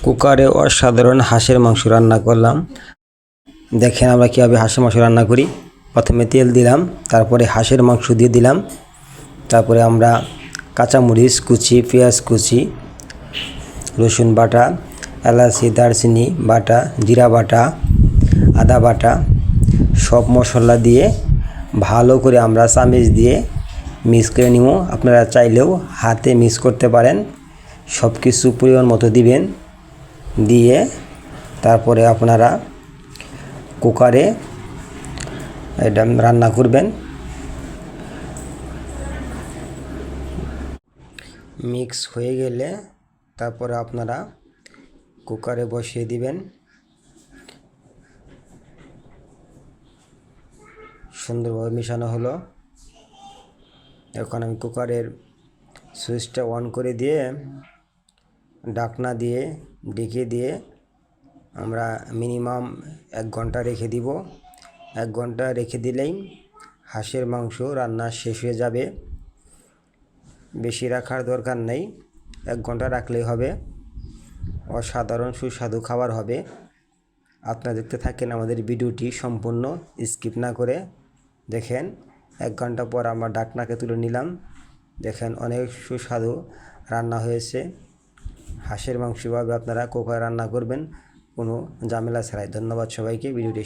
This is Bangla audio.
কুকারে অসাধারণ হাঁসের মাংস রান্না করলাম। দেখেন আমরা কীভাবে হাঁসের মাংস রান্না করি। প্রথমে তেল দিলাম, তারপরে হাঁসের মাংস দিয়ে দিলাম, তারপরে আমরা কাঁচামরিচ কুচি, পেঁয়াজ কুচি, রসুন বাটা, এলাচি, দারচিনি বাটা, জিরা বাটা, আদা বাটা সব মশলা দিয়ে ভালো করে আমরা চামচ দিয়ে মিক্স করে নিব। আপনারা চাইলেও হাতে মিক্স করতে পারেন। সব কিছু পরিমাণ মতো দিবেন, দিয়ে তারপরে আপনারা কুকারে এটা রান্না করবেন। মিক্স হয়ে গেলে তারপরে আপনারা কুকারে বসিয়ে দিবেন। সুন্দরভাবে মেশানো হলো। এখন আমি কুকারের সুইচটা অন করে দিয়ে ঢাকনা দিয়ে ঢেকে দিয়ে আমরা মিনিমাম 1 ঘন্টা রেখে দিব। 1 ঘন্টা রেখে দিলেই হাঁসের মাংস রান্না শেষ হয়ে যাবে। বেশি রাখার দরকার নেই, 1 ঘন্টা রাখলেই হবে। অসাধারণ সুস্বাদু খাবার হবে। আপনারা দেখতে থাকেন আমাদের ভিডিওটি সম্পূর্ণ, স্কিপ না করে দেখেন। 1 ঘন্টা পর আমরা ঢাকনাকে তুলে নিলাম। দেখেন অনেক সুস্বাদু রান্না হয়েছে। হাঁসের মাংসভাবে আপনারা কুকারে রান্না করবেন, কোনো ঝামেলা ছাড়াই। ধন্যবাদ সবাইকে। ভিডিওটি